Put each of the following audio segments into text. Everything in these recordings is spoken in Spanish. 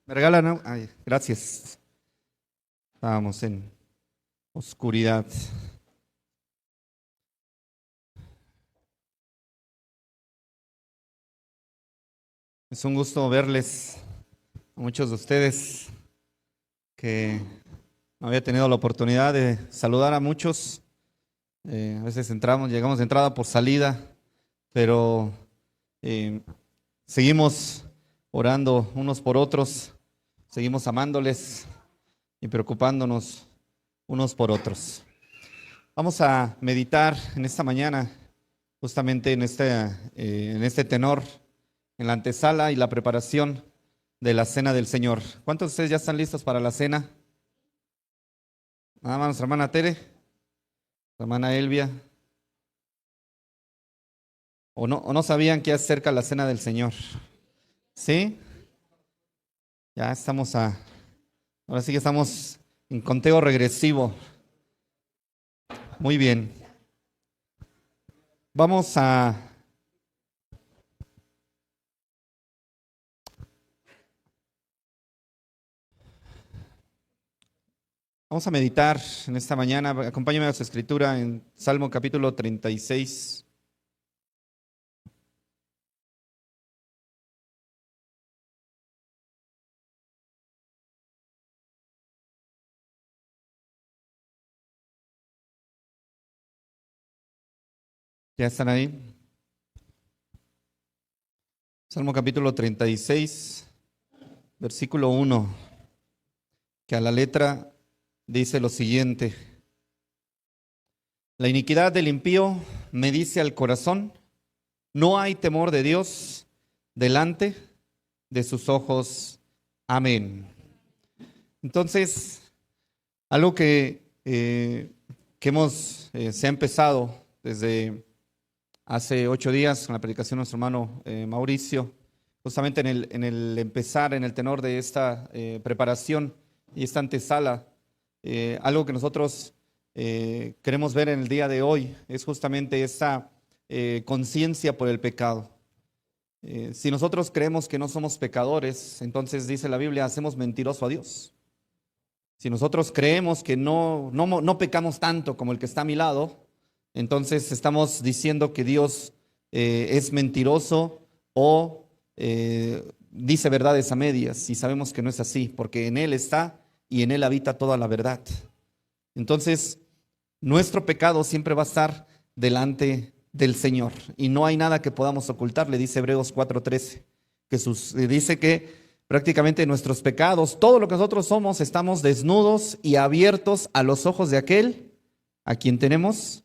Me regalan, ¿no? Ay, gracias. Estábamos en oscuridad. Es un gusto verles a muchos de ustedes que no había tenido la oportunidad de saludar a muchos. A veces llegamos de entrada por salida, pero eh, seguimos orando unos por otros, seguimos amándoles y preocupándonos unos por otros. Vamos a meditar en esta mañana, justamente en este tenor, en la antesala y la preparación de la cena del Señor. ¿Cuántos de ustedes ya están listos para la cena? Nada más nuestra hermana Tere, nuestra hermana Elvia. ¿O no sabían que ya se acerca la cena del Señor? ¿Sí? Ya ahora sí que estamos en conteo regresivo. Muy bien. Vamos a meditar en esta mañana. Acompáñame a su escritura en Salmo capítulo 36. ¿Ya están ahí? Salmo capítulo 36, versículo 1, que a la letra dice lo siguiente: la iniquidad del impío me dice al corazón, no hay temor de Dios delante de sus ojos. Amén. Entonces, algo se ha empezado desde hace 8 días con la predicación de nuestro hermano Mauricio, justamente en el empezar, en el tenor de esta preparación y esta antesala. Algo que nosotros queremos ver en el día de hoy es justamente esa conciencia por el pecado. Si nosotros creemos que no somos pecadores, entonces dice la Biblia, hacemos mentiroso a Dios. Si nosotros creemos que no pecamos tanto como el que está a mi lado, entonces estamos diciendo que Dios es mentiroso o dice verdades a medias, y sabemos que no es así, porque en Él está y en Él habita toda la verdad. Entonces, nuestro pecado siempre va a estar delante del Señor y no hay nada que podamos ocultar, le dice Hebreos 4:13, que dice que prácticamente nuestros pecados, todo lo que nosotros somos, estamos desnudos y abiertos a los ojos de aquel a quien tenemos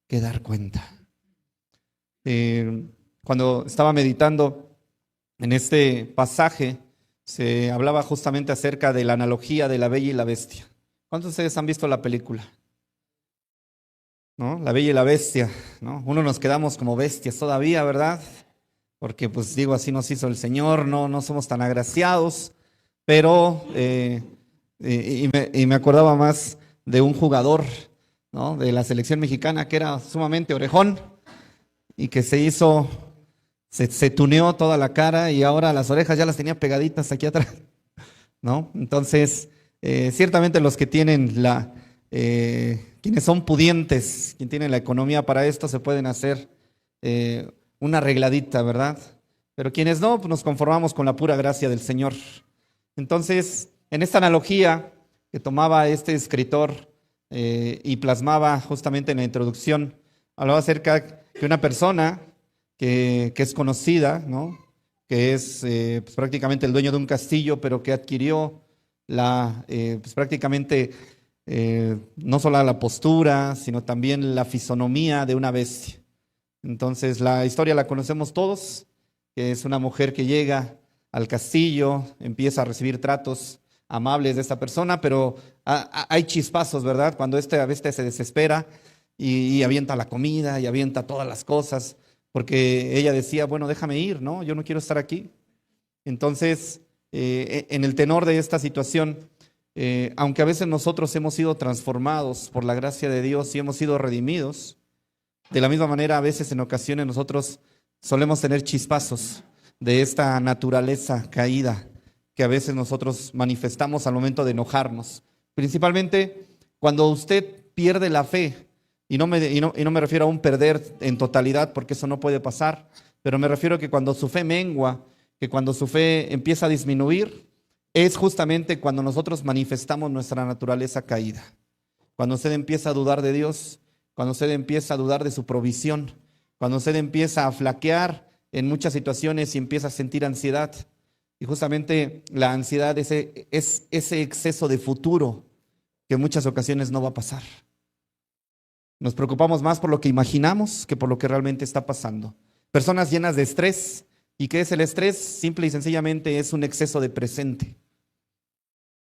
que dar cuenta. Cuando estaba meditando en este pasaje, se hablaba justamente acerca de la analogía de la Bella y la Bestia. ¿Cuántos de ustedes han visto la película? ¿No? La Bella y la Bestia, ¿no? Uno nos quedamos como bestias todavía, ¿verdad? Porque pues digo, así nos hizo el Señor, no somos tan agraciados, pero me acordaba más de un jugador, ¿no?, de la selección mexicana que era sumamente orejón y que se tuneó toda la cara y ahora las orejas ya las tenía pegaditas aquí atrás, ¿no? Entonces, ciertamente los que tienen quienes son pudientes, quien tiene la economía para esto, se pueden hacer una arregladita, ¿verdad? Pero quienes no, pues nos conformamos con la pura gracia del Señor. Entonces, en esta analogía que tomaba este escritor y plasmaba justamente en la introducción, hablaba acerca de una persona que es conocida, ¿no?, que es pues prácticamente el dueño de un castillo, pero que adquirió pues prácticamente no solo la postura, sino también la fisonomía de una bestia. Entonces la historia la conocemos todos, que es una mujer que llega al castillo, empieza a recibir tratos amables de esta persona, pero hay chispazos, ¿verdad? Cuando esta bestia se desespera y avienta la comida y avienta todas las cosas, porque ella decía, bueno, déjame ir, ¿no? Yo no quiero estar aquí. Entonces, en el tenor de esta situación, aunque a veces nosotros hemos sido transformados por la gracia de Dios y hemos sido redimidos, de la misma manera, a veces en ocasiones nosotros solemos tener chispazos de esta naturaleza caída que a veces nosotros manifestamos al momento de enojarnos. Principalmente cuando usted pierde la fe, y no me refiero a un perder en totalidad, porque eso no puede pasar, pero me refiero a que cuando su fe mengua, que cuando su fe empieza a disminuir, es justamente cuando nosotros manifestamos nuestra naturaleza caída. Cuando usted empieza a dudar de Dios, cuando usted empieza a dudar de su provisión, cuando usted empieza a flaquear en muchas situaciones y empieza a sentir ansiedad. Y justamente la ansiedad es ese exceso de futuro que en muchas ocasiones no va a pasar. Nos preocupamos más por lo que imaginamos que por lo que realmente está pasando. Personas llenas de estrés. ¿Y qué es el estrés? Simple y sencillamente es un exceso de presente.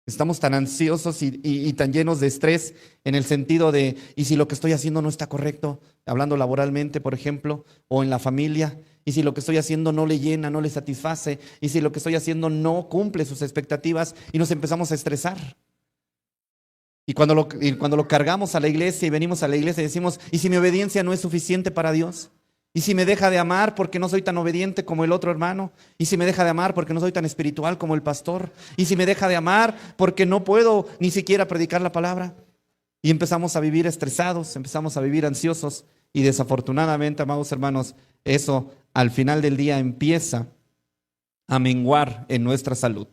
Estamos tan ansiosos y tan llenos de estrés en el sentido de, ¿y si lo que estoy haciendo no está correcto? Hablando laboralmente, por ejemplo, o en la familia. ¿Y si lo que estoy haciendo no le llena, no le satisface? ¿Y si lo que estoy haciendo no cumple sus expectativas? Y nos empezamos a estresar. Y cuando lo cargamos a la iglesia y venimos a la iglesia y decimos, ¿y si mi obediencia no es suficiente para Dios? ¿Y si me deja de amar porque no soy tan obediente como el otro hermano? ¿Y si me deja de amar porque no soy tan espiritual como el pastor? ¿Y si me deja de amar porque no puedo ni siquiera predicar la palabra? Y empezamos a vivir estresados, empezamos a vivir ansiosos y desafortunadamente, amados hermanos, eso al final del día empieza a menguar en nuestra salud.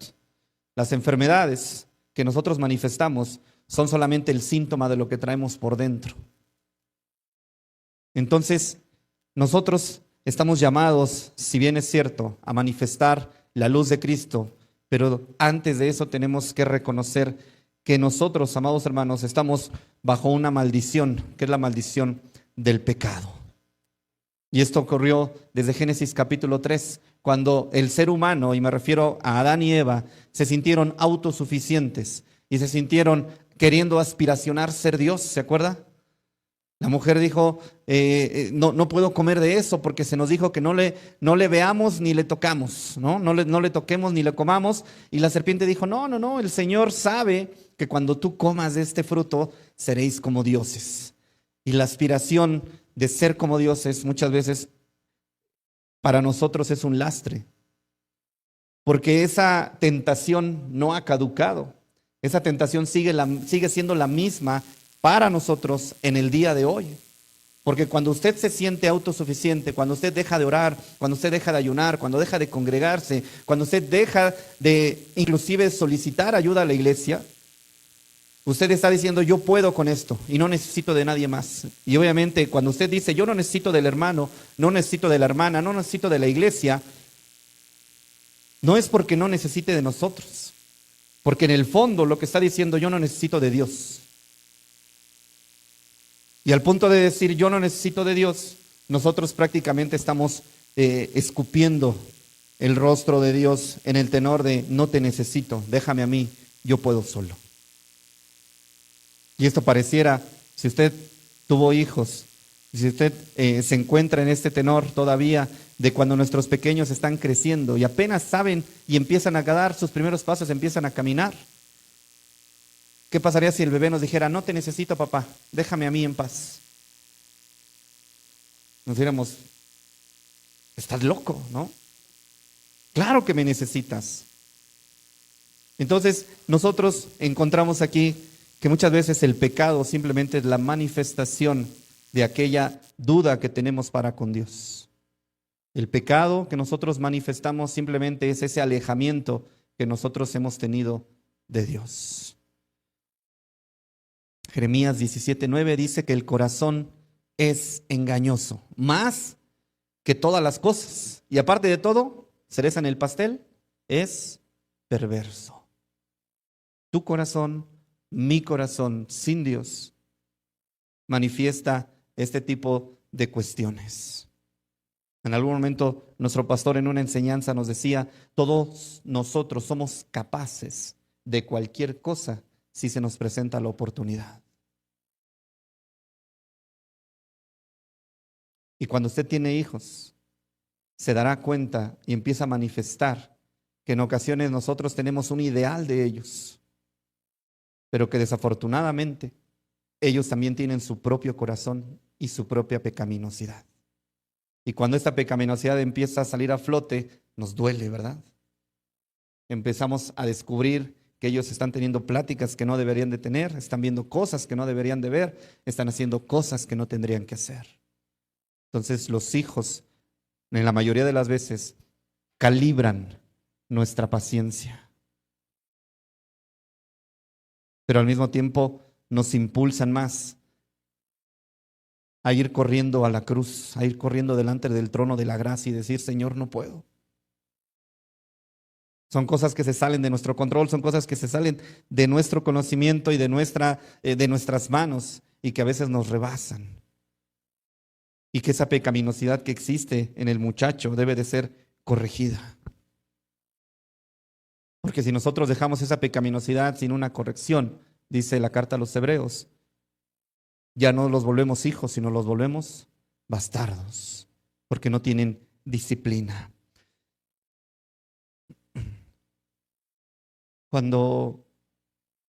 Las enfermedades que nosotros manifestamos son solamente el síntoma de lo que traemos por dentro. Entonces, nosotros estamos llamados, si bien es cierto, a manifestar la luz de Cristo, pero antes de eso tenemos que reconocer que nosotros, amados hermanos, estamos bajo una maldición, que es la maldición del pecado. Y esto ocurrió desde Génesis capítulo 3, cuando el ser humano, y me refiero a Adán y Eva, se sintieron autosuficientes y se sintieron queriendo aspiracionar ser Dios, ¿se acuerda? La mujer dijo, no puedo comer de eso porque se nos dijo que no le veamos ni le tocamos, ¿no? No le toquemos ni le comamos. Y la serpiente dijo, no, el Señor sabe que cuando tú comas de este fruto seréis como dioses. Y la aspiración de ser como dioses muchas veces para nosotros es un lastre, porque esa tentación no ha caducado. Esa tentación sigue siendo la misma para nosotros en el día de hoy. Porque cuando usted se siente autosuficiente, cuando usted deja de orar, cuando usted deja de ayunar, cuando deja de congregarse, cuando usted deja de inclusive solicitar ayuda a la iglesia, usted está diciendo, yo puedo con esto y no necesito de nadie más. Y obviamente cuando usted dice, yo no necesito del hermano, no necesito de la hermana, no necesito de la iglesia, no es porque no necesite de nosotros. Porque en el fondo lo que está diciendo, yo no necesito de Dios. Y al punto de decir, yo no necesito de Dios, nosotros prácticamente estamos escupiendo el rostro de Dios en el tenor de, no te necesito, déjame a mí, yo puedo solo. Y esto pareciera, si usted tuvo hijos, si usted se encuentra en este tenor todavía de cuando nuestros pequeños están creciendo y apenas saben y empiezan a dar sus primeros pasos, empiezan a caminar. ¿Qué pasaría si el bebé nos dijera, no te necesito, papá, déjame a mí en paz? Nos diríamos, estás loco, ¿no? Claro que me necesitas. Entonces, nosotros encontramos aquí que muchas veces el pecado simplemente es la manifestación de aquella duda que tenemos para con Dios. El pecado que nosotros manifestamos simplemente es ese alejamiento que nosotros hemos tenido de Dios. Jeremías 17:9 dice que el corazón es engañoso, más que todas las cosas. Y aparte de todo, cereza en el pastel, es perverso. Tu corazón, mi corazón, sin Dios, manifiesta este tipo de cuestiones. En algún momento nuestro pastor en una enseñanza nos decía, todos nosotros somos capaces de cualquier cosa si se nos presenta la oportunidad. Y cuando usted tiene hijos, se dará cuenta y empieza a manifestar que en ocasiones nosotros tenemos un ideal de ellos, pero que desafortunadamente ellos también tienen su propio corazón y su propia pecaminosidad. Y cuando esta pecaminosidad empieza a salir a flote, nos duele, ¿verdad? empezamos a descubrir que ellos están teniendo pláticas que no deberían de tener, están viendo cosas que no deberían de ver, están haciendo cosas que no tendrían que hacer. Entonces los hijos, en la mayoría de las veces, calibran nuestra paciencia, pero al mismo tiempo nos impulsan más a ir corriendo a la cruz, a ir corriendo delante del trono de la gracia y decir, Señor, no puedo. Son cosas que se salen de nuestro control, son cosas que se salen de nuestro conocimiento y de nuestras manos y que a veces nos rebasan. Y que esa pecaminosidad que existe en el muchacho debe de ser corregida. Porque si nosotros dejamos esa pecaminosidad sin una corrección, dice la carta a los Hebreos, ya no los volvemos hijos, sino los volvemos bastardos, porque no tienen disciplina. Cuando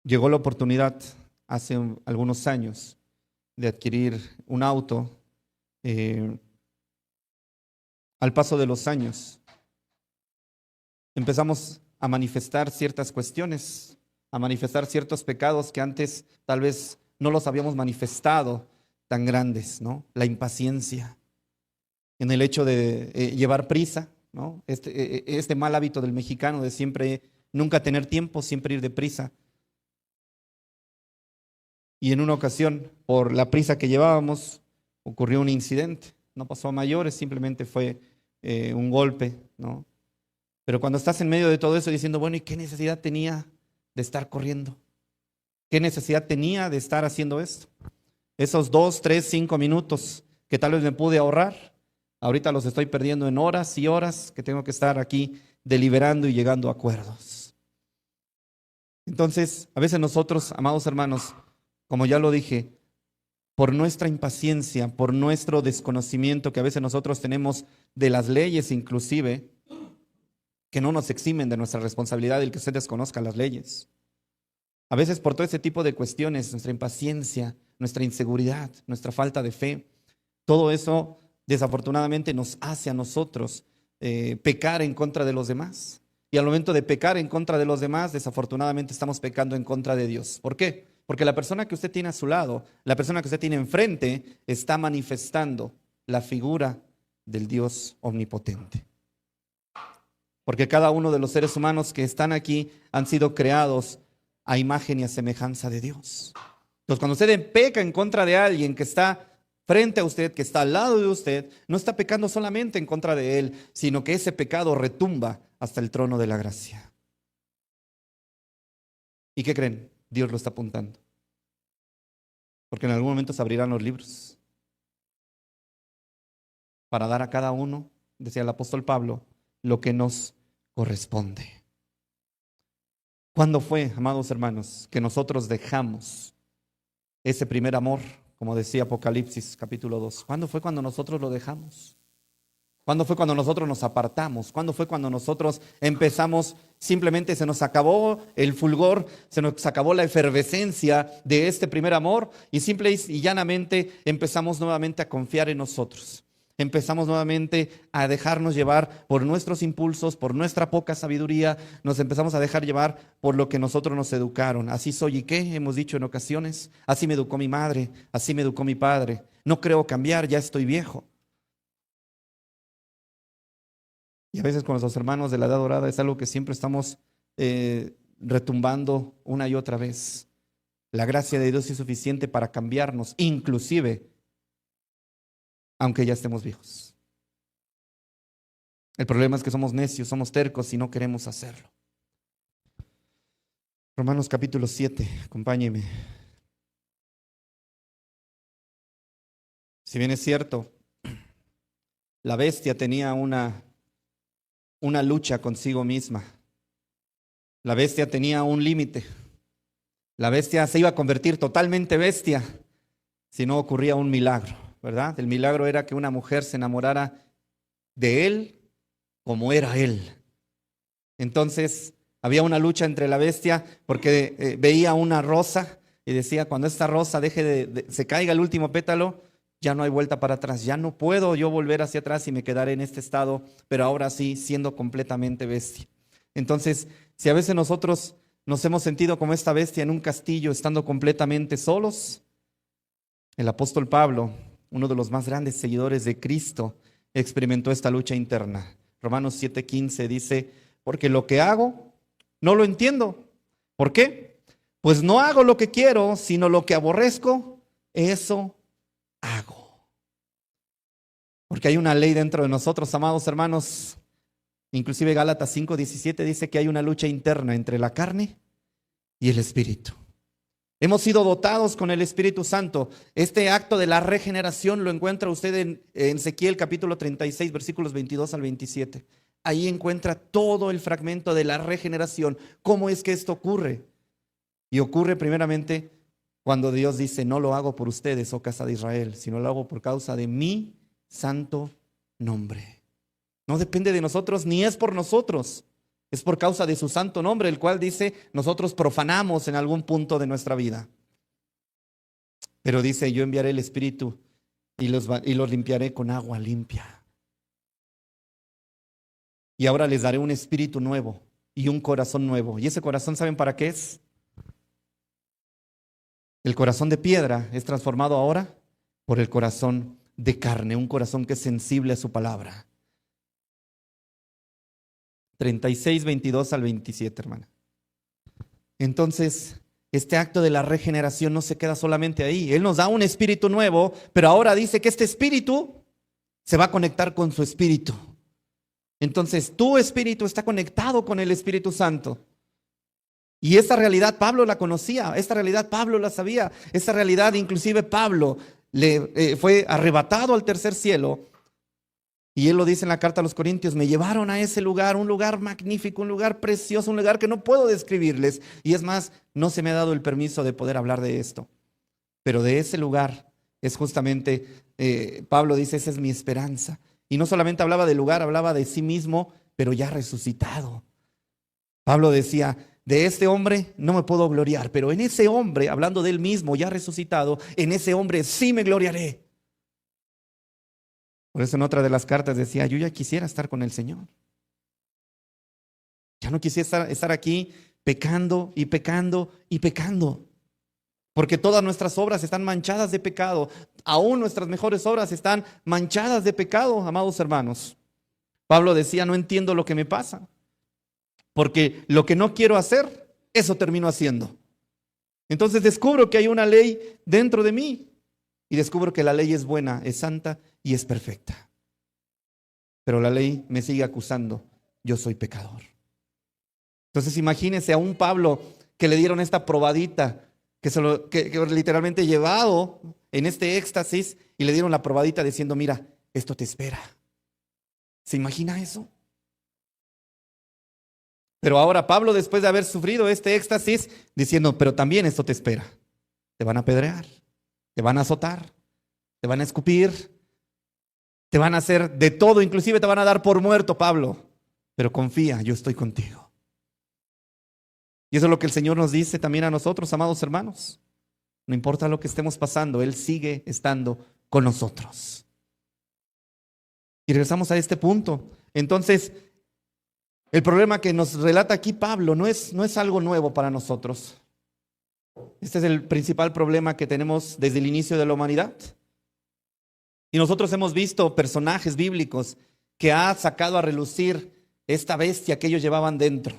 llegó la oportunidad hace algunos años de adquirir un auto, al paso de los años empezamos a manifestar ciertas cuestiones, a manifestar ciertos pecados que antes tal vez no los habíamos manifestado tan grandes, ¿no? La impaciencia, en el hecho de llevar prisa, ¿no? Este mal hábito del mexicano de siempre, nunca tener tiempo, siempre ir deprisa. Y en una ocasión, por la prisa que llevábamos, ocurrió un incidente. No pasó a mayores, simplemente fue un golpe, ¿no? Pero cuando estás en medio de todo eso diciendo, bueno, ¿y qué necesidad tenía de estar corriendo? ¿Qué necesidad tenía de estar haciendo esto? Esos 2, 3, 5 minutos que tal vez me pude ahorrar, ahorita los estoy perdiendo en horas y horas que tengo que estar aquí deliberando y llegando a acuerdos. Entonces, a veces nosotros, amados hermanos, como ya lo dije, por nuestra impaciencia, por nuestro desconocimiento que a veces nosotros tenemos de las leyes inclusive, que no nos eximen de nuestra responsabilidad el que usted desconozca las leyes. A veces por todo ese tipo de cuestiones, nuestra impaciencia, nuestra inseguridad, nuestra falta de fe, todo eso desafortunadamente nos hace a nosotros pecar en contra de los demás. Y al momento de pecar en contra de los demás, desafortunadamente estamos pecando en contra de Dios. ¿Por qué? Porque la persona que usted tiene a su lado, la persona que usted tiene enfrente, está manifestando la figura del Dios omnipotente. Porque cada uno de los seres humanos que están aquí han sido creados a imagen y a semejanza de Dios. Entonces, cuando usted peca en contra de alguien que está frente a usted, que está al lado de usted, no está pecando solamente en contra de él, sino que ese pecado retumba hasta el trono de la gracia. ¿Y qué creen? Dios lo está apuntando. Porque en algún momento se abrirán los libros para dar a cada uno, decía el apóstol Pablo, lo que nos corresponde. ¿Cuándo fue, amados hermanos, que nosotros dejamos ese primer amor, como decía Apocalipsis capítulo 2? ¿Cuándo fue cuando nosotros lo dejamos? ¿Cuándo fue cuando nosotros nos apartamos? ¿Cuándo fue cuando nosotros empezamos, simplemente se nos acabó el fulgor, se nos acabó la efervescencia de este primer amor y simple y llanamente empezamos nuevamente a confiar en nosotros? Empezamos nuevamente a dejarnos llevar por nuestros impulsos, por nuestra poca sabiduría, nos empezamos a dejar llevar por lo que nosotros nos educaron. Así soy y qué, hemos dicho en ocasiones, así me educó mi madre, así me educó mi padre, no creo cambiar, ya estoy viejo. Y a veces con nuestros hermanos de la edad dorada es algo que siempre estamos retumbando una y otra vez. La gracia de Dios es suficiente para cambiarnos, inclusive aunque ya estemos viejos. El problema es que somos necios, somos tercos y no queremos hacerlo. Romanos capítulo 7, acompáñeme. Si bien es cierto, la bestia tenía una lucha consigo misma. La bestia tenía un límite. La bestia se iba a convertir totalmente bestia si no ocurría un milagro, ¿verdad? El milagro era que una mujer se enamorara de él como era él. Entonces había una lucha entre la bestia porque veía una rosa y decía, cuando esta rosa se caiga el último pétalo, ya no hay vuelta para atrás, ya no puedo yo volver hacia atrás y me quedaré en este estado, pero ahora sí siendo completamente bestia. Entonces, si a veces nosotros nos hemos sentido como esta bestia en un castillo, estando completamente solos, el apóstol Pablo, uno de los más grandes seguidores de Cristo, experimentó esta lucha interna. Romanos 7:15 dice, porque lo que hago no lo entiendo. ¿Por qué? Pues no hago lo que quiero, sino lo que aborrezco, eso hago. Porque hay una ley dentro de nosotros, amados hermanos. Inclusive Gálatas 5:17 dice que hay una lucha interna entre la carne y el espíritu. Hemos sido dotados con el Espíritu Santo. Este acto de la regeneración lo encuentra usted en Ezequiel capítulo 36, versículos 22 al 27. Ahí encuentra todo el fragmento de la regeneración. ¿Cómo es que esto ocurre? Y ocurre primeramente cuando Dios dice, no lo hago por ustedes, oh casa de Israel, sino lo hago por causa de mi santo nombre. No depende de nosotros, ni es por nosotros. Es por causa de su santo nombre, el cual dice, nosotros profanamos en algún punto de nuestra vida. Pero dice, yo enviaré el Espíritu y los limpiaré con agua limpia. Y ahora les daré un espíritu nuevo y un corazón nuevo. ¿Y ese corazón saben para qué es? El corazón de piedra es transformado ahora por el corazón de carne, un corazón que es sensible a su palabra. 36, 22 al 27, hermana. Entonces, este acto de la regeneración no se queda solamente ahí. Él nos da un espíritu nuevo, pero ahora dice que este espíritu se va a conectar con su espíritu. Entonces, tu espíritu está conectado con el Espíritu Santo. Y esta realidad Pablo la conocía, esta realidad Pablo la sabía, esta realidad inclusive Pablo fue arrebatado al tercer cielo. Y él lo dice en la carta a los Corintios, me llevaron a ese lugar, un lugar magnífico, un lugar precioso, un lugar que no puedo describirles. Y es más, no se me ha dado el permiso de poder hablar de esto. Pero de ese lugar es justamente, Pablo dice, esa es mi esperanza. Y no solamente hablaba del lugar, hablaba de sí mismo, pero ya resucitado. Pablo decía, de este hombre no me puedo gloriar, pero en ese hombre, hablando de él mismo, ya resucitado, en ese hombre sí me gloriaré. Por eso en otra de las cartas decía, yo ya quisiera estar con el Señor. Ya no quisiera estar aquí pecando y pecando y pecando. Porque todas nuestras obras están manchadas de pecado. Aún nuestras mejores obras están manchadas de pecado, amados hermanos. Pablo decía, no entiendo lo que me pasa. Porque lo que no quiero hacer, eso termino haciendo. Entonces descubro que hay una ley dentro de mí. Y descubro que la ley es buena, es santa y es perfecta. Pero la ley me sigue acusando. Yo soy pecador. Entonces imagínense a un Pablo que le dieron esta probadita, que literalmente llevado en este éxtasis y le dieron la probadita diciendo, mira, esto te espera. ¿Se imagina eso? Pero ahora Pablo, después de haber sufrido este éxtasis, diciendo, pero también esto te espera. Te van a apedrear, te van a azotar, te van a escupir, te van a hacer de todo, inclusive te van a dar por muerto, Pablo. Pero confía, yo estoy contigo. Y eso es lo que el Señor nos dice también a nosotros, amados hermanos. No importa lo que estemos pasando, Él sigue estando con nosotros. Y regresamos a este punto. Entonces, el problema que nos relata aquí Pablo no es algo nuevo para nosotros. Este es el principal problema que tenemos desde el inicio de la humanidad. Y nosotros hemos visto personajes bíblicos que ha sacado a relucir esta bestia que ellos llevaban dentro.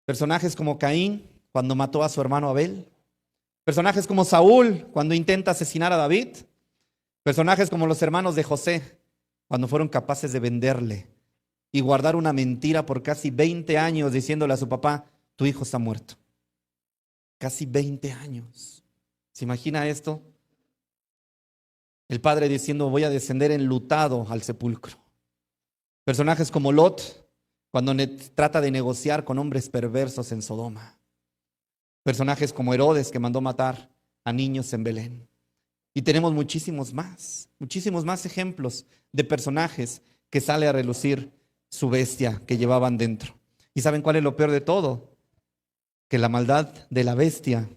Personajes como Caín, cuando mató a su hermano Abel. Personajes como Saúl, cuando intenta asesinar a David. Personajes como los hermanos de José, cuando fueron capaces de venderle y guardar una mentira por casi 20 años diciéndole a su papá, tu hijo está muerto. Casi 20 años. ¿Se imagina esto? El padre diciendo, voy a descender enlutado al sepulcro. Personajes como Lot, cuando trata de negociar con hombres perversos en Sodoma. Personajes como Herodes, que mandó matar a niños en Belén. Y tenemos muchísimos más ejemplos de personajes que sale a relucir su bestia que llevaban dentro. ¿Y saben cuál es lo peor de todo? Que la maldad de la bestia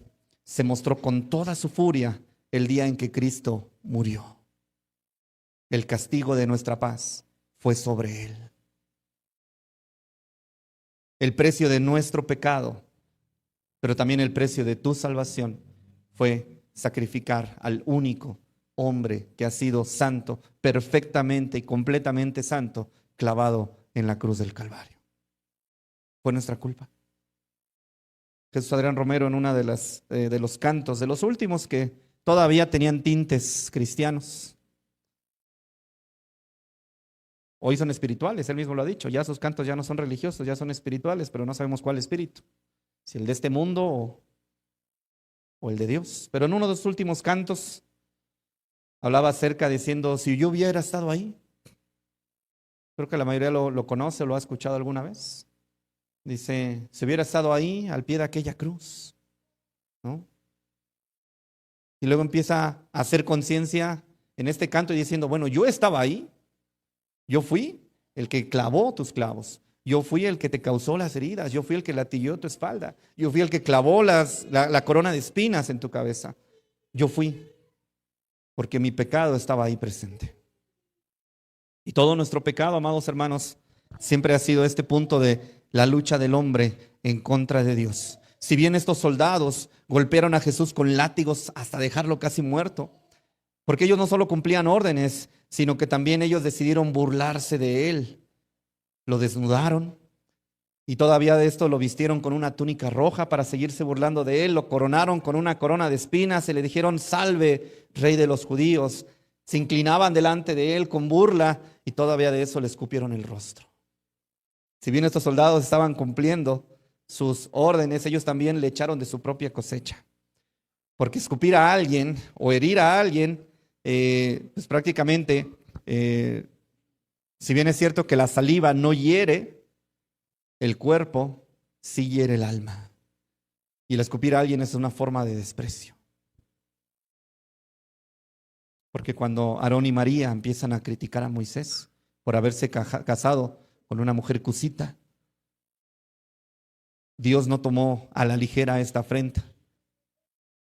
se mostró con toda su furia el día en que Cristo murió. El castigo de nuestra paz fue sobre él. El precio de nuestro pecado, pero también el precio de tu salvación fue sacrificar al único hombre que ha sido santo, perfectamente y completamente santo, clavado en la cruz del Calvario. Fue nuestra culpa. Jesús Adrián Romero, en una de los cantos, de los últimos que todavía tenían tintes cristianos, hoy son espirituales, él mismo lo ha dicho, ya sus cantos ya no son religiosos, ya son espirituales, pero no sabemos cuál espíritu, si el de este mundo o el de Dios. Pero en uno de sus últimos cantos hablaba acerca diciendo, si yo hubiera estado ahí, creo que la mayoría lo conoce o lo ha escuchado alguna vez. Dice, si hubiera estado ahí al pie de aquella cruz, ¿no? Y luego empieza a hacer conciencia en este canto y diciendo, bueno, yo estaba ahí, yo fui el que clavó tus clavos, yo fui el que te causó las heridas, yo fui el que latilló tu espalda, yo fui el que clavó la corona de espinas en tu cabeza, yo fui, porque mi pecado estaba ahí presente. Y todo nuestro pecado, amados hermanos, siempre ha sido este punto de la lucha del hombre en contra de Dios. Si bien estos soldados golpearon a Jesús con látigos hasta dejarlo casi muerto, porque ellos no solo cumplían órdenes, sino que también ellos decidieron burlarse de él. Lo desnudaron y todavía de esto lo vistieron con una túnica roja para seguirse burlando de él, lo coronaron con una corona de espinas y le dijeron, salve, rey de los judíos. Se inclinaban delante de él con burla y todavía de eso le escupieron el rostro. Si bien estos soldados estaban cumpliendo sus órdenes, ellos también le echaron de su propia cosecha. Porque escupir a alguien o herir a alguien, pues prácticamente, si bien es cierto que la saliva no hiere el cuerpo, sí hiere el alma. Y el escupir a alguien es una forma de desprecio. Porque cuando Aarón y María empiezan a criticar a Moisés por haberse casado con una mujer cusita, Dios no tomó a la ligera esta afrenta.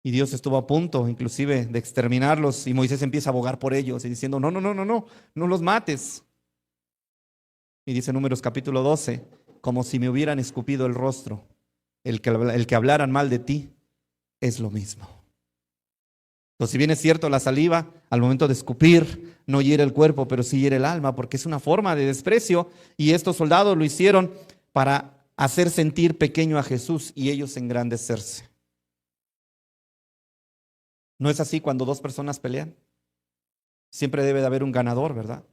Y Dios estuvo a punto inclusive de exterminarlos y Moisés empieza a abogar por ellos y diciendo, no los mates. Y dice Números capítulo 12, como si me hubieran escupido el rostro, el que hablaran mal de ti es lo mismo. Entonces, si bien es cierto, la saliva al momento de escupir no hiere el cuerpo, pero sí hiere el alma, porque es una forma de desprecio, y estos soldados lo hicieron para hacer sentir pequeño a Jesús y ellos engrandecerse. ¿No es así cuando dos personas pelean? Siempre debe de haber un ganador, ¿verdad?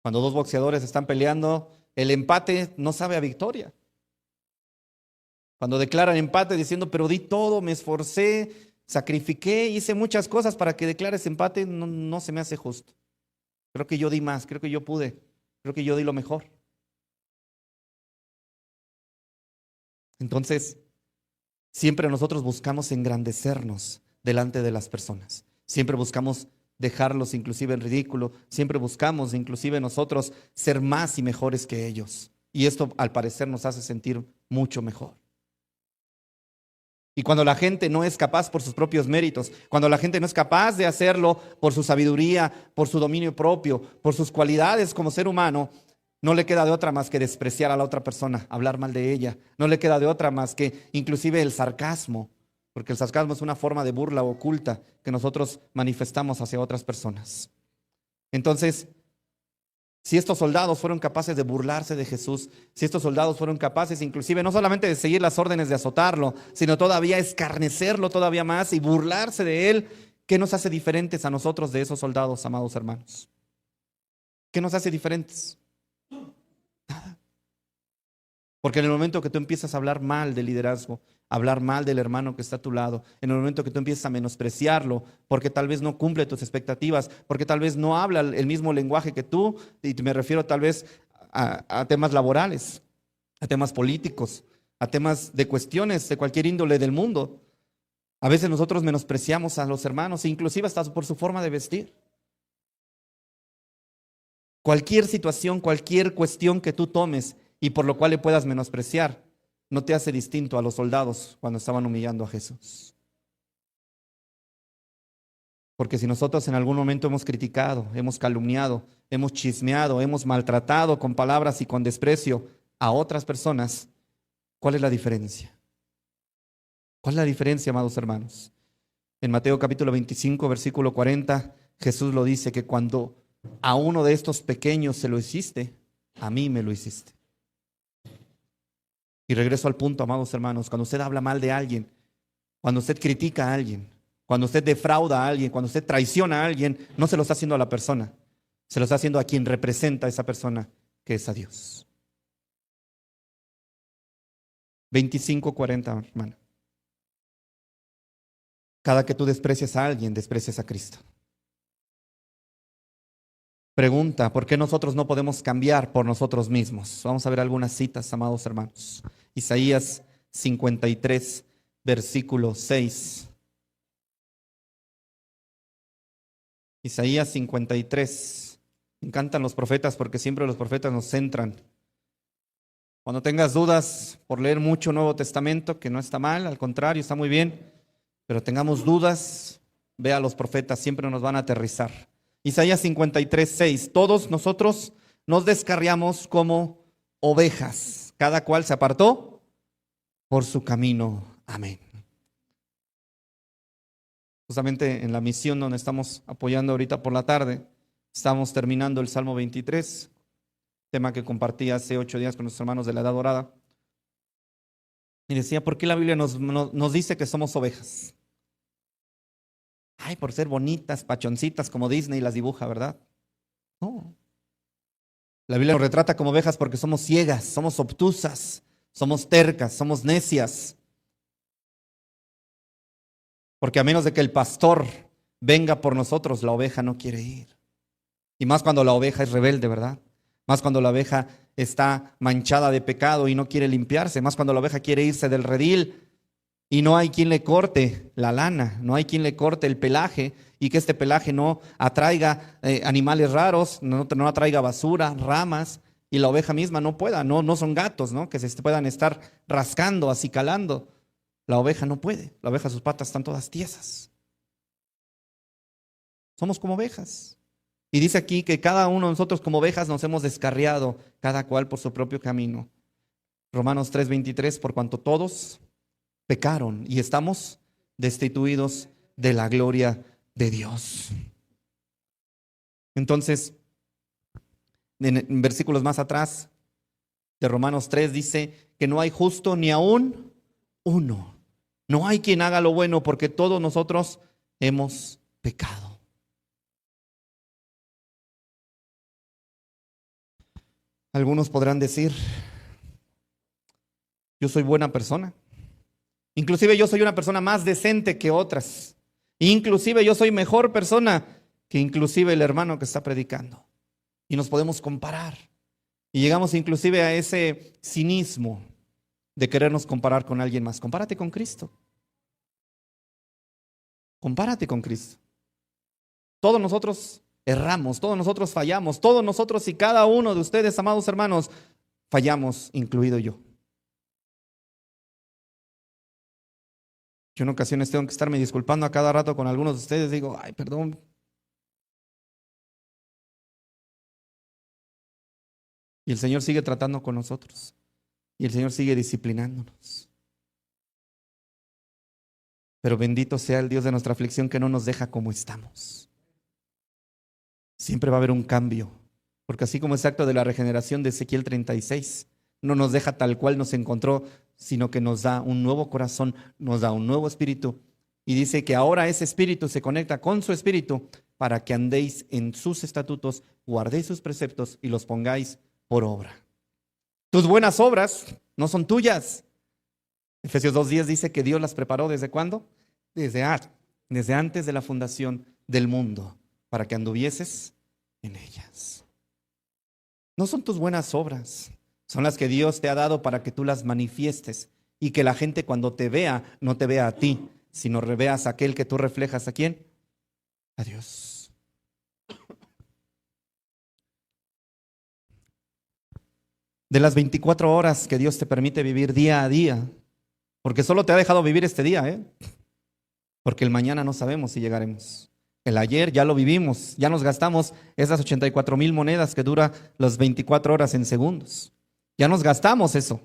Cuando dos boxeadores están peleando, el empate no sabe a victoria. Cuando declaran empate diciendo, pero di todo, me esforcé, sacrifiqué, hice muchas cosas para que declares empate, no se me hace justo. Creo que yo di más, creo que yo pude, creo que yo di lo mejor. Entonces, siempre nosotros buscamos engrandecernos delante de las personas. Siempre buscamos dejarlos inclusive en ridículo. Siempre buscamos inclusive nosotros ser más y mejores que ellos. Y esto al parecer nos hace sentir mucho mejor. Y cuando la gente no es capaz por sus propios méritos, cuando la gente no es capaz de hacerlo por su sabiduría, por su dominio propio, por sus cualidades como ser humano, no le queda de otra más que despreciar a la otra persona, hablar mal de ella. No le queda de otra más que inclusive el sarcasmo, porque el sarcasmo es una forma de burla oculta que nosotros manifestamos hacia otras personas. Entonces, si estos soldados fueron capaces de burlarse de Jesús, si estos soldados fueron capaces inclusive no solamente de seguir las órdenes de azotarlo, sino todavía escarnecerlo todavía más y burlarse de él, ¿qué nos hace diferentes a nosotros de esos soldados, amados hermanos? ¿Qué nos hace diferentes? Nada. Porque en el momento que tú empiezas a hablar mal del liderazgo, hablar mal del hermano que está a tu lado, en el momento que tú empiezas a menospreciarlo, porque tal vez no cumple tus expectativas, porque tal vez no habla el mismo lenguaje que tú, y me refiero tal vez a temas laborales, a temas políticos, a temas de cuestiones de cualquier índole del mundo. A veces nosotros menospreciamos a los hermanos, inclusive hasta por su forma de vestir. Cualquier situación, cualquier cuestión que tú tomes y por lo cual le puedas menospreciar, no te hace distinto a los soldados cuando estaban humillando a Jesús. Porque si nosotros en algún momento hemos criticado, hemos calumniado, hemos chismeado, hemos maltratado con palabras y con desprecio a otras personas, ¿cuál es la diferencia? ¿Cuál es la diferencia, amados hermanos? En Mateo capítulo 25, versículo 40, Jesús lo dice, que cuando a uno de estos pequeños se lo hiciste, a mí me lo hiciste. Y regreso al punto, amados hermanos, cuando usted habla mal de alguien, cuando usted critica a alguien, cuando usted defrauda a alguien, cuando usted traiciona a alguien, no se lo está haciendo a la persona, se lo está haciendo a quien representa a esa persona, que es a Dios. 25:40, hermano. Cada que tú desprecias a alguien, desprecias a Cristo. Pregunta, ¿por qué nosotros no podemos cambiar por nosotros mismos? Vamos a ver algunas citas, amados hermanos. Isaías 53, versículo 6. Isaías 53. Me encantan los profetas porque siempre los profetas nos centran. Cuando tengas dudas por leer mucho Nuevo Testamento, que no está mal, al contrario, está muy bien, pero tengamos dudas, ve a los profetas, siempre nos van a aterrizar. Isaías 53, 6. Todos nosotros nos descarriamos como ovejas, cada cual se apartó por su camino. Amén. Justamente en la misión donde estamos apoyando ahorita por la tarde, estamos terminando el Salmo 23, tema que compartí hace 8 días con nuestros hermanos de la Edad Dorada. Y decía, ¿por qué la Biblia nos dice que somos ovejas? Ay, por ser bonitas, pachoncitas, como Disney las dibuja, ¿verdad? No. La Biblia nos retrata como ovejas porque somos ciegas, somos obtusas, somos tercas, somos necias. Porque a menos de que el pastor venga por nosotros, la oveja no quiere ir. Y más cuando la oveja es rebelde, ¿verdad? Más cuando la oveja está manchada de pecado y no quiere limpiarse. Más cuando la oveja quiere irse del redil y no hay quien le corte la lana, no hay quien le corte el pelaje y que este pelaje no atraiga animales raros, no atraiga basura, ramas, y la oveja misma no pueda, no son gatos, ¿no? Que se puedan estar rascando, acicalando. La oveja no puede, la oveja sus patas están todas tiesas. Somos como ovejas. Y dice aquí que cada uno de nosotros como ovejas nos hemos descarriado, cada cual por su propio camino. Romanos 3:23, por cuanto todos pecaron y estamos destituidos de la gloria de Dios. Entonces, en versículos más atrás de Romanos 3 dice que no hay justo ni aún uno. No hay quien haga lo bueno porque todos nosotros hemos pecado. Algunos podrán decir, yo soy buena persona. Inclusive yo soy una persona más decente que otras. Inclusive yo soy mejor persona que inclusive el hermano que está predicando. Y nos podemos comparar. Y llegamos inclusive a ese cinismo de querernos comparar con alguien más. Compárate con Cristo. Compárate con Cristo. Todos nosotros erramos, todos nosotros fallamos, todos nosotros y cada uno de ustedes, amados hermanos, fallamos, incluido yo. Yo en ocasiones tengo que estarme disculpando a cada rato con algunos de ustedes. Digo, ay, perdón. Y el Señor sigue tratando con nosotros. Y el Señor sigue disciplinándonos. Pero bendito sea el Dios de nuestra aflicción que no nos deja como estamos. Siempre va a haber un cambio. Porque así como ese acto de la regeneración de Ezequiel 36, no nos deja tal cual nos encontró, sino que nos da un nuevo corazón, nos da un nuevo espíritu. Y dice que ahora ese espíritu se conecta con su espíritu para que andéis en sus estatutos, guardéis sus preceptos y los pongáis por obra. Tus buenas obras no son tuyas. Efesios 2:10 dice que Dios las preparó ¿desde cuándo? Desde antes de la fundación del mundo, para que anduvieses en ellas. No son tus buenas obras, son las que Dios te ha dado para que tú las manifiestes y que la gente cuando te vea, no te vea a ti, sino veas a aquel que tú reflejas. ¿A quién? A Dios. De las 24 horas que Dios te permite vivir día a día, porque solo te ha dejado vivir este día, porque el mañana no sabemos si llegaremos. El ayer ya lo vivimos, ya nos gastamos esas 84,000 monedas que dura las 24 horas en segundos. Ya nos gastamos eso.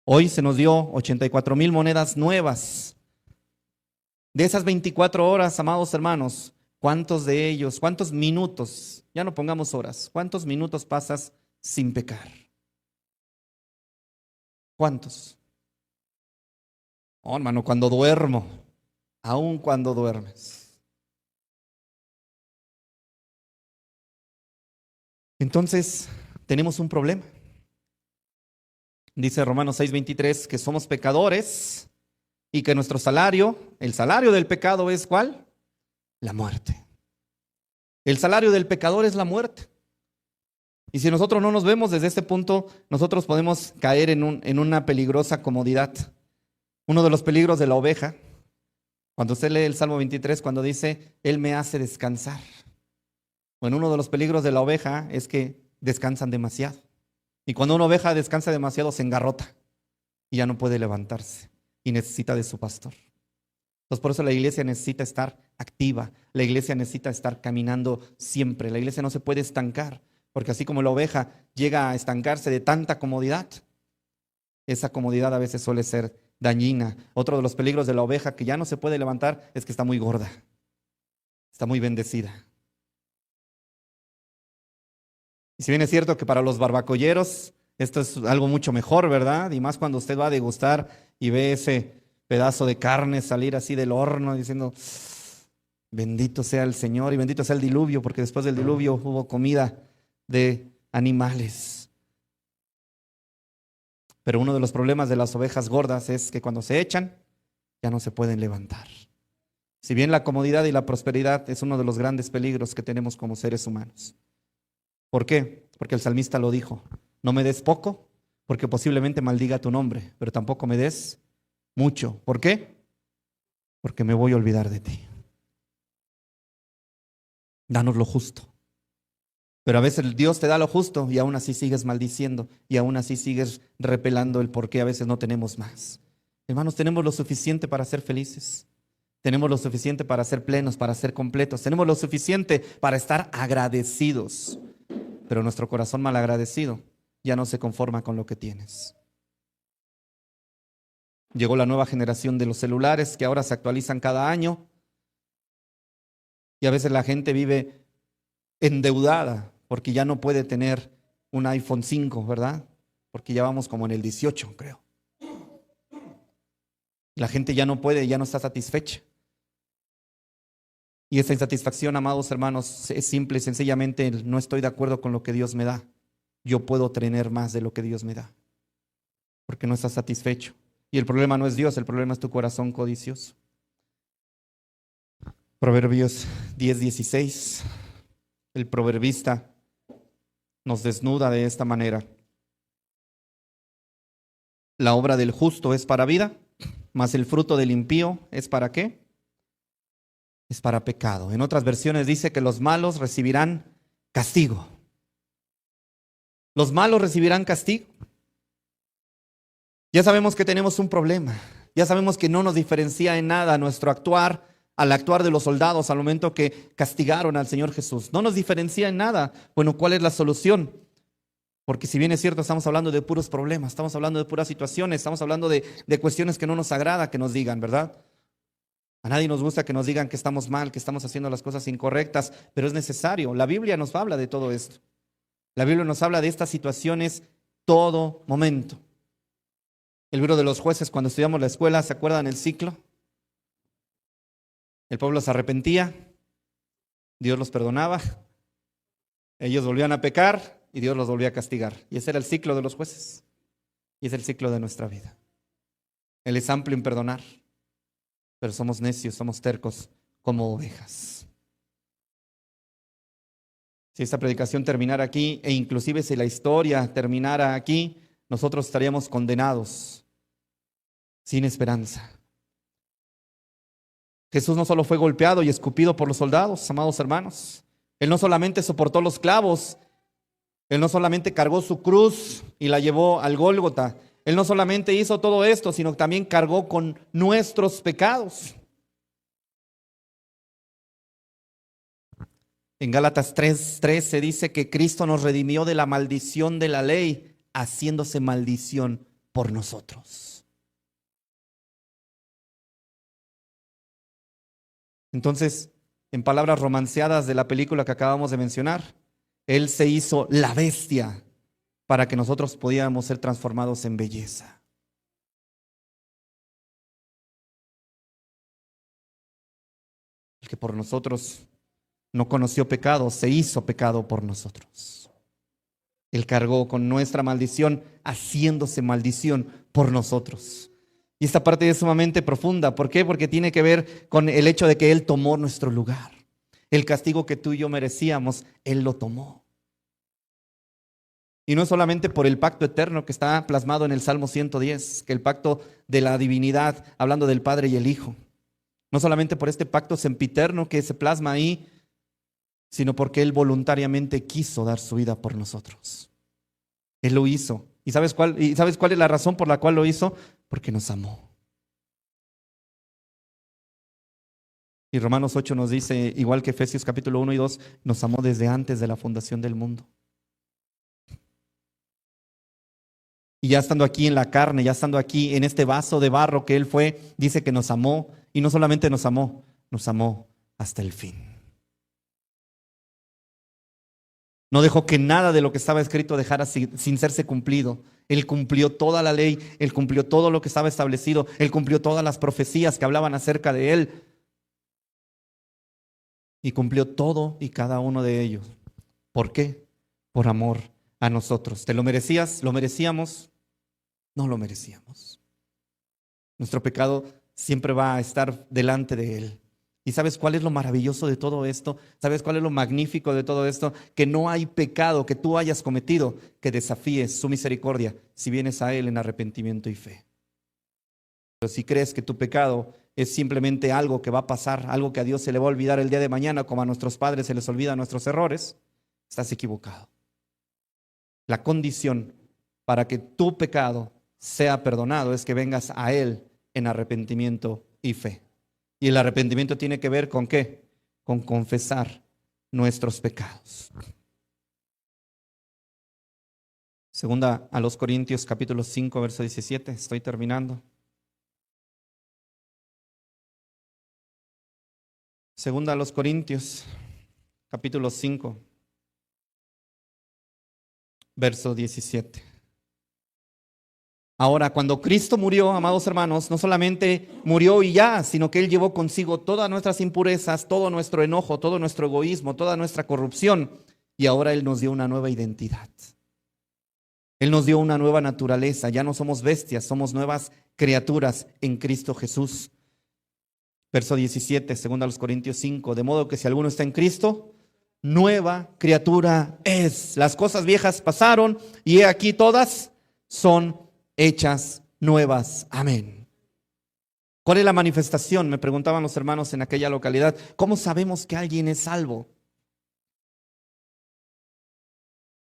Hoy se nos dio 84,000 monedas nuevas. De esas 24 horas, amados hermanos, ¿cuántos de ellos, cuántos minutos, ya no pongamos horas, cuántos minutos pasas sin pecar? ¿Cuántos? Oh, hermano, cuando duermo, aun cuando duermes. Entonces, tenemos un problema. Dice Romanos 6:23 que somos pecadores y que nuestro salario, el salario del pecado es ¿cuál? La muerte. El salario del pecador es la muerte. Y si nosotros no nos vemos desde este punto, nosotros podemos caer en una peligrosa comodidad. Uno de los peligros de la oveja, cuando usted lee el Salmo 23, cuando dice, Él me hace descansar. Bueno, uno de los peligros de la oveja es que descansan demasiado. Y cuando una oveja descansa demasiado, se engarrota y ya no puede levantarse y necesita de su pastor. Entonces, por eso la iglesia necesita estar activa, la iglesia necesita estar caminando siempre. La iglesia no se puede estancar, porque así como la oveja llega a estancarse de tanta comodidad, esa comodidad a veces suele ser dañina. Otro de los peligros de la oveja que ya no se puede levantar es que está muy gorda, está muy bendecida. Y si bien es cierto que para los barbacoyeros esto es algo mucho mejor, ¿verdad? Y más cuando usted va a degustar y ve ese pedazo de carne salir así del horno diciendo, bendito sea el Señor y bendito sea el diluvio, porque después del diluvio hubo comida de animales. Pero uno de los problemas de las ovejas gordas es que cuando se echan, ya no se pueden levantar. Si bien la comodidad y la prosperidad es uno de los grandes peligros que tenemos como seres humanos. ¿Por qué? Porque el salmista lo dijo, no me des poco, porque posiblemente maldiga tu nombre, pero tampoco me des mucho. ¿Por qué? Porque me voy a olvidar de ti. Danos lo justo. Pero a veces Dios te da lo justo y aún así sigues maldiciendo y aún así sigues repelando el por qué a veces no tenemos más. Hermanos, tenemos lo suficiente para ser felices. Tenemos lo suficiente para ser plenos, para ser completos. Tenemos lo suficiente para estar agradecidos. Pero nuestro corazón malagradecido ya no se conforma con lo que tienes. Llegó la nueva generación de los celulares que ahora se actualizan cada año y a veces la gente vive endeudada porque ya no puede tener un iPhone 5, ¿verdad? Porque ya vamos como en el 18, creo. La gente ya no puede, ya no está satisfecha. Y esa insatisfacción, amados hermanos, es simple y sencillamente no estoy de acuerdo con lo que Dios me da. Yo puedo tener más de lo que Dios me da, porque no estás satisfecho. Y el problema no es Dios, el problema es tu corazón codicioso. Proverbios 10:16. El proverbista nos desnuda de esta manera. La obra del justo es para vida, mas el fruto del impío es ¿para qué? Es para pecado. En otras versiones dice que los malos recibirán castigo. Los malos recibirán castigo. Ya sabemos que tenemos un problema. Ya sabemos que no nos diferencia en nada nuestro actuar al actuar de los soldados al momento que castigaron al Señor Jesús. No nos diferencia en nada. Bueno, ¿cuál es la solución? Porque si bien es cierto, estamos hablando de puros problemas, estamos hablando de puras situaciones, estamos hablando de cuestiones que no nos agrada que nos digan, ¿verdad? A nadie nos gusta que nos digan que estamos mal, que estamos haciendo las cosas incorrectas, pero es necesario. La Biblia nos habla de todo esto. La Biblia nos habla de estas situaciones todo momento. El libro de los jueces, cuando estudiamos la escuela, ¿se acuerdan el ciclo? El pueblo se arrepentía, Dios los perdonaba, ellos volvían a pecar y Dios los volvía a castigar. Y ese era el ciclo de los jueces. Y es el ciclo de nuestra vida. Él es amplio en perdonar, pero somos necios, somos tercos como ovejas. Si esta predicación terminara aquí, e inclusive si la historia terminara aquí, nosotros estaríamos condenados, sin esperanza. Jesús no solo fue golpeado y escupido por los soldados, amados hermanos. Él no solamente soportó los clavos, Él no solamente cargó su cruz y la llevó al Gólgota. Él no solamente hizo todo esto, sino que también cargó con nuestros pecados. En Gálatas 3:3 se dice que Cristo nos redimió de la maldición de la ley haciéndose maldición por nosotros. Entonces, en palabras romanceadas de la película que acabamos de mencionar, Él se hizo la bestia para que nosotros pudiéramos ser transformados en belleza. El que por nosotros no conoció pecado, se hizo pecado por nosotros. Él cargó con nuestra maldición, haciéndose maldición por nosotros. Y esta parte es sumamente profunda. ¿Por qué? Porque tiene que ver con el hecho de que Él tomó nuestro lugar. El castigo que tú y yo merecíamos, Él lo tomó. Y no es solamente por el pacto eterno que está plasmado en el Salmo 110, que el pacto de la divinidad, hablando del Padre y el Hijo. No solamente por este pacto sempiterno que se plasma ahí, sino porque Él voluntariamente quiso dar su vida por nosotros. Él lo hizo. ¿Y sabes cuál es la razón por la cual lo hizo? Porque nos amó. Y Romanos 8 nos dice, igual que Efesios capítulo 1 y 2, nos amó desde antes de la fundación del mundo. Y ya estando aquí en la carne, ya estando aquí en este vaso de barro que Él fue, dice que nos amó. Y no solamente nos amó hasta el fin. No dejó que nada de lo que estaba escrito dejara sin serse cumplido. Él cumplió toda la ley, Él cumplió todo lo que estaba establecido, Él cumplió todas las profecías que hablaban acerca de Él. Y cumplió todo y cada uno de ellos. ¿Por qué? Por amor a nosotros. ¿Te lo merecías? ¿Lo merecíamos? No lo merecíamos. Nuestro pecado siempre va a estar delante de Él. ¿Y sabes cuál es lo maravilloso de todo esto? ¿Sabes cuál es lo magnífico de todo esto? Que no hay pecado que tú hayas cometido que desafíe su misericordia si vienes a Él en arrepentimiento y fe. Pero si crees que tu pecado es simplemente algo que va a pasar, algo que a Dios se le va a olvidar el día de mañana, como a nuestros padres se les olvidan nuestros errores, estás equivocado. La condición para que tu pecado sea perdonado es que vengas a Él en arrepentimiento y fe. Y el arrepentimiento tiene que ver ¿con qué? Con confesar nuestros pecados. Segunda a los Corintios capítulo 5 verso 17, estoy terminando. Segunda a los Corintios capítulo 5 verso 17. Ahora, cuando Cristo murió, amados hermanos, no solamente murió y ya, sino que Él llevó consigo todas nuestras impurezas, todo nuestro enojo, todo nuestro egoísmo, toda nuestra corrupción. Y ahora Él nos dio una nueva identidad. Él nos dio una nueva naturaleza. Ya no somos bestias, somos nuevas criaturas en Cristo Jesús. Verso 17, segunda a los Corintios 5. De modo que si alguno está en Cristo, nueva criatura es. Las cosas viejas pasaron y he aquí todas son hechas nuevas. Amén. ¿Cuál es la manifestación? Me preguntaban los hermanos en aquella localidad. ¿Cómo sabemos que alguien es salvo?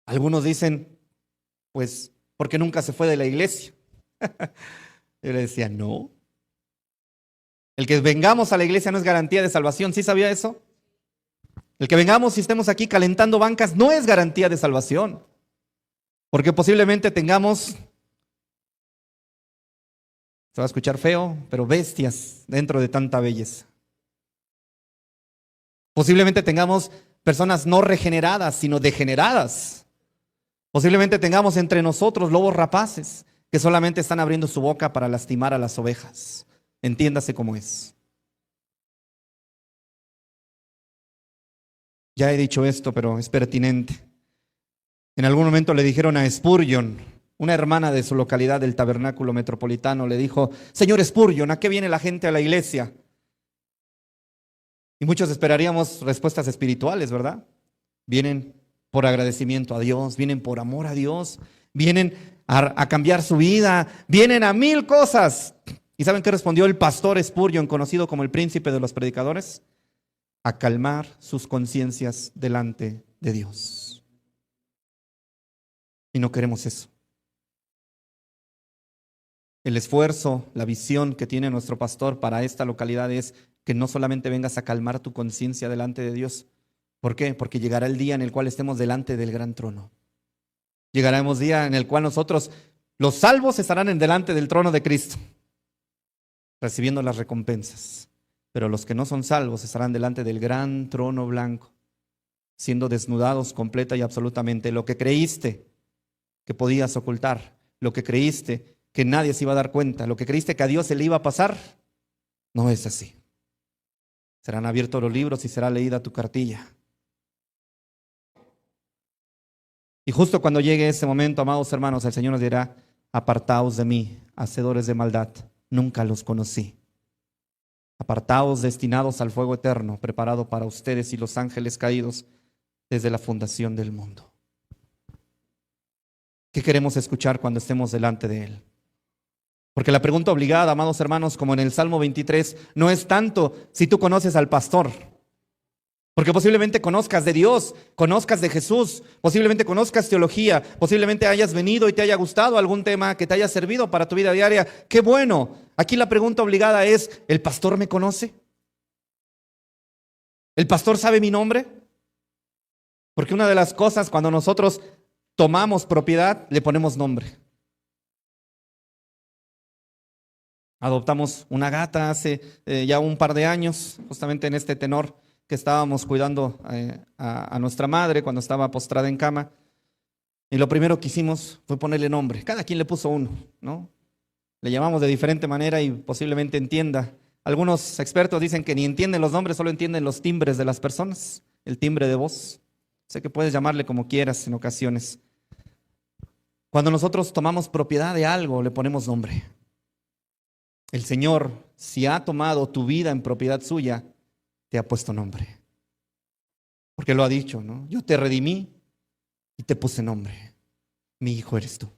Algunos dicen, pues, porque nunca se fue de la iglesia. Yo le decía, no. El que vengamos a la iglesia no es garantía de salvación. ¿Sí sabía eso? El que vengamos y estemos aquí calentando bancas no es garantía de salvación. Porque posiblemente tengamos, se va a escuchar feo, pero bestias dentro de tanta belleza. Posiblemente tengamos personas no regeneradas, sino degeneradas. Posiblemente tengamos entre nosotros lobos rapaces que solamente están abriendo su boca para lastimar a las ovejas. Entiéndase cómo es. Ya he dicho esto, pero es pertinente. En algún momento le dijeron a Spurgeon, una hermana de su localidad del Tabernáculo Metropolitano, le dijo, señor Spurgeon, ¿a qué viene la gente a la iglesia? Y muchos esperaríamos respuestas espirituales, ¿verdad? Vienen por agradecimiento a Dios, vienen por amor a Dios, vienen a cambiar su vida, vienen a 1000 cosas. ¿Y saben qué respondió el pastor Spurgeon, conocido como el príncipe de los predicadores? A calmar sus conciencias delante de Dios. Y no queremos eso. El esfuerzo, la visión que tiene nuestro pastor para esta localidad es que no solamente vengas a calmar tu conciencia delante de Dios. ¿Por qué? Porque llegará el día en el cual estemos delante del gran trono. Llegará un día en el cual nosotros, los salvos, estarán en delante del trono de Cristo, recibiendo las recompensas. Pero los que no son salvos estarán delante del gran trono blanco, siendo desnudados completa y absolutamente. Lo que creíste que podías ocultar, lo que creíste que nadie se iba a dar cuenta, lo que creíste que a Dios se le iba a pasar, no es así. Serán abiertos los libros y será leída tu cartilla. Y justo cuando llegue ese momento, amados hermanos, el Señor nos dirá: apartaos de mí, hacedores de maldad, nunca los conocí. Apartaos, destinados al fuego eterno, preparado para ustedes y los ángeles caídos desde la fundación del mundo. ¿Qué queremos escuchar cuando estemos delante de Él? Porque la pregunta obligada, amados hermanos, como en el Salmo 23, no es tanto si tú conoces al pastor. Porque posiblemente conozcas de Dios, conozcas de Jesús, posiblemente conozcas teología, posiblemente hayas venido y te haya gustado algún tema que te haya servido para tu vida diaria. ¡Qué bueno! Aquí la pregunta obligada es: ¿el pastor me conoce? ¿El pastor sabe mi nombre? Porque una de las cosas, cuando nosotros tomamos propiedad, le ponemos nombre. Adoptamos una gata hace ya un par de años, justamente en este tenor que estábamos cuidando a nuestra madre cuando estaba postrada en cama. Y lo primero que hicimos fue ponerle nombre. Cada quien le puso uno, ¿no? Le llamamos de diferente manera y posiblemente entienda. Algunos expertos dicen que ni entienden los nombres, solo entienden los timbres de las personas, el timbre de voz. Sé que puedes llamarle como quieras en ocasiones. Cuando nosotros tomamos propiedad de algo, le ponemos nombre. El Señor, si ha tomado tu vida en propiedad suya, te ha puesto nombre. Porque lo ha dicho, ¿no? Yo te redimí y te puse nombre. Mi hijo eres tú.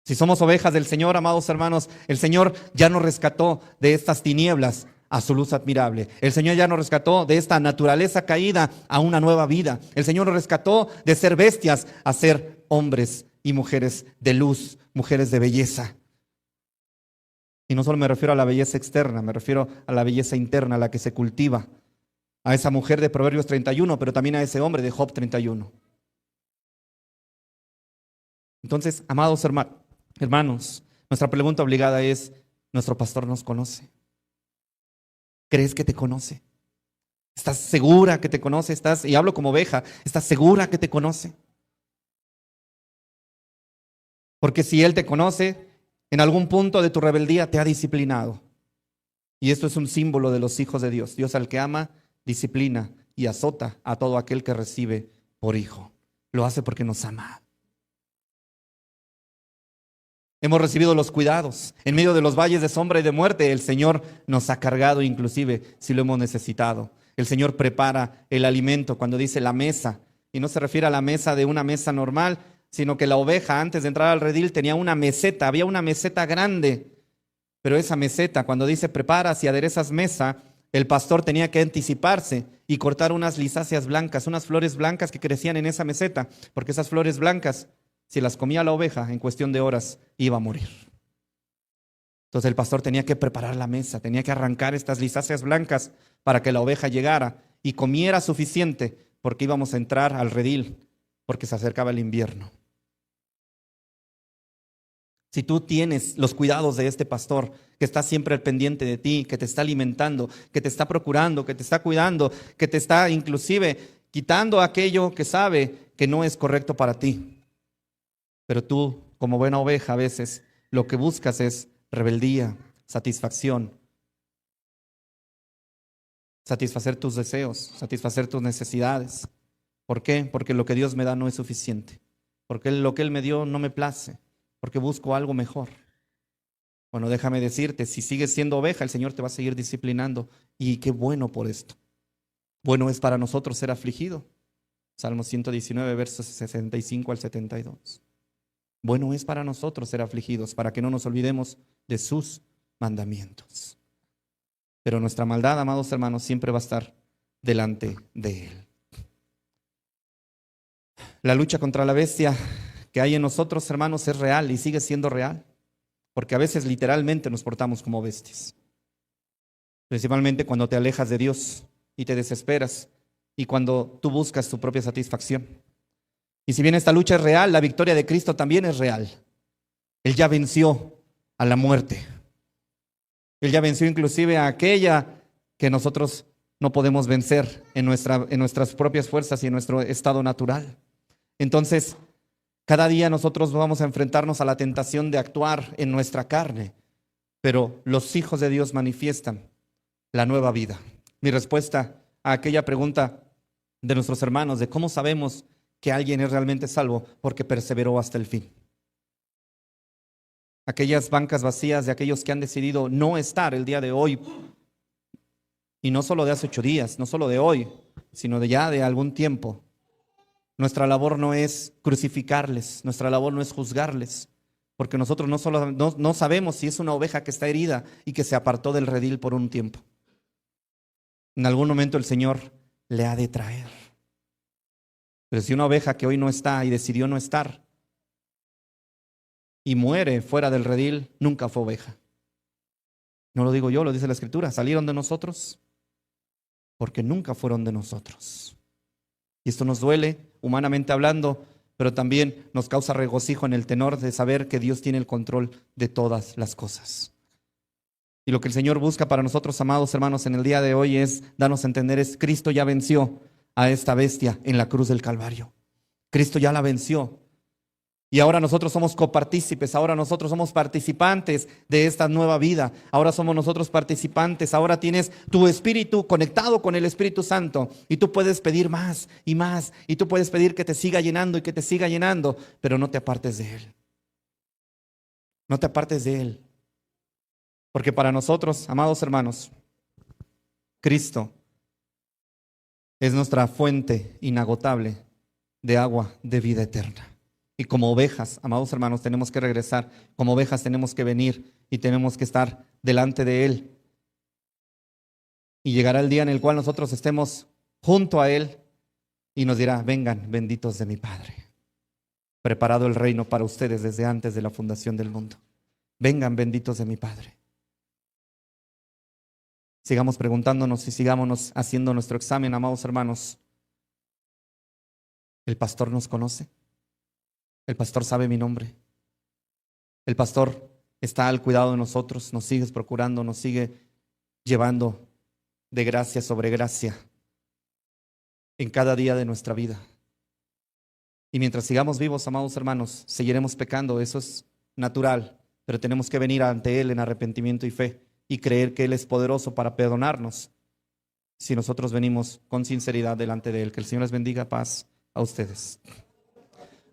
Si somos ovejas del Señor, amados hermanos, el Señor ya nos rescató de estas tinieblas a su luz admirable. El Señor ya nos rescató de esta naturaleza caída a una nueva vida. El Señor nos rescató de ser bestias a ser hombres y mujeres de luz, mujeres de belleza. Y no solo me refiero a la belleza externa, me refiero a la belleza interna, a la que se cultiva. A esa mujer de Proverbios 31, pero también a ese hombre de Job 31. Entonces, amados hermanos, nuestra pregunta obligada es: ¿nuestro pastor nos conoce? ¿Crees que te conoce? ¿Estás segura que te conoce? Y hablo como oveja, ¿estás segura que te conoce? Porque si Él te conoce, en algún punto de tu rebeldía te ha disciplinado. Y esto es un símbolo de los hijos de Dios. Dios, al que ama, disciplina y azota a todo aquel que recibe por hijo. Lo hace porque nos ama. Hemos recibido los cuidados. En medio de los valles de sombra y de muerte, el Señor nos ha cargado, inclusive si lo hemos necesitado. El Señor prepara el alimento cuando dice la mesa. Y no se refiere a la mesa de una mesa normal, sino que la oveja, antes de entrar al redil, tenía una meseta. Había una meseta grande. Pero esa meseta, cuando dice preparas y aderezas mesa, el pastor tenía que anticiparse y cortar unas lisáceas blancas, unas flores blancas que crecían en esa meseta, porque esas flores blancas, si las comía la oveja, en cuestión de horas iba a morir. Entonces el pastor tenía que preparar la mesa, tenía que arrancar estas lisáceas blancas para que la oveja llegara y comiera suficiente, porque íbamos a entrar al redil, porque se acercaba el invierno. Si tú tienes los cuidados de este pastor, que está siempre al pendiente de ti, que te está alimentando, que te está procurando, que te está cuidando, que te está inclusive quitando aquello que sabe que no es correcto para ti. Pero tú, como buena oveja, a veces lo que buscas es rebeldía, satisfacción, satisfacer tus deseos, satisfacer tus necesidades. ¿Por qué? Porque lo que Dios me da no es suficiente. Porque lo que Él me dio no me place. Porque busco algo mejor. Bueno, déjame decirte, si sigues siendo oveja, el Señor te va a seguir disciplinando. Y qué bueno por esto. Bueno es para nosotros ser afligido. Salmo 119, versos 65 al 72. Bueno es para nosotros ser afligidos, para que no nos olvidemos de sus mandamientos. Pero nuestra maldad, amados hermanos, siempre va a estar delante de Él. La lucha contra la bestia que hay en nosotros, hermanos, es real y sigue siendo real, porque a veces literalmente nos portamos como bestias, principalmente cuando te alejas de Dios y te desesperas y cuando tú buscas tu propia satisfacción. Y si bien esta lucha es real, la victoria de Cristo también es real. Él ya venció a la muerte. Él ya venció inclusive a aquella que nosotros no podemos vencer en nuestras propias fuerzas y en nuestro estado natural. Entonces, cada día nosotros vamos a enfrentarnos a la tentación de actuar en nuestra carne, pero los hijos de Dios manifiestan la nueva vida. Mi respuesta a aquella pregunta de nuestros hermanos de cómo sabemos que alguien es realmente salvo, porque perseveró hasta el fin. Aquellas bancas vacías de aquellos que han decidido no estar el día de hoy, y no solo de hace 8 días, no solo de hoy, sino de ya de algún tiempo. Nuestra labor no es crucificarles, nuestra labor no es juzgarles, porque nosotros no sabemos si es una oveja que está herida y que se apartó del redil por un tiempo. En algún momento el Señor le ha de traer. Pero si una oveja que hoy no está y decidió no estar y muere fuera del redil, nunca fue oveja. No lo digo yo, lo dice la Escritura. Salieron de nosotros porque nunca fueron de nosotros. Y esto nos duele, humanamente hablando, pero también nos causa regocijo en el tenor de saber que Dios tiene el control de todas las cosas. Y lo que el Señor busca para nosotros, amados hermanos, en el día de hoy es darnos a entender, es Cristo ya venció a esta bestia en la cruz del Calvario. Cristo ya la venció. Y ahora nosotros somos copartícipes, ahora nosotros somos participantes de esta nueva vida. Ahora somos nosotros participantes, ahora tienes tu espíritu conectado con el Espíritu Santo y tú puedes pedir más y más y tú puedes pedir que te siga llenando y que te siga llenando, pero no te apartes de Él. No te apartes de Él. Porque para nosotros, amados hermanos, Cristo es nuestra fuente inagotable de agua de vida eterna. Y como ovejas, amados hermanos, tenemos que regresar. Como ovejas tenemos que venir y tenemos que estar delante de Él. Y llegará el día en el cual nosotros estemos junto a Él y nos dirá: vengan, benditos de mi Padre. Preparado el reino para ustedes desde antes de la fundación del mundo. Vengan, benditos de mi Padre. Sigamos preguntándonos y sigámonos haciendo nuestro examen, amados hermanos. ¿El pastor nos conoce? El pastor sabe mi nombre. El pastor está al cuidado de nosotros, nos sigue procurando, nos sigue llevando de gracia sobre gracia en cada día de nuestra vida. Y mientras sigamos vivos, amados hermanos, seguiremos pecando, eso es natural, pero tenemos que venir ante Él en arrepentimiento y fe y creer que Él es poderoso para perdonarnos si nosotros venimos con sinceridad delante de Él. Que el Señor les bendiga, paz a ustedes.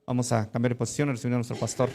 Vamos a cambiar de posición y recibir a nuestro pastor.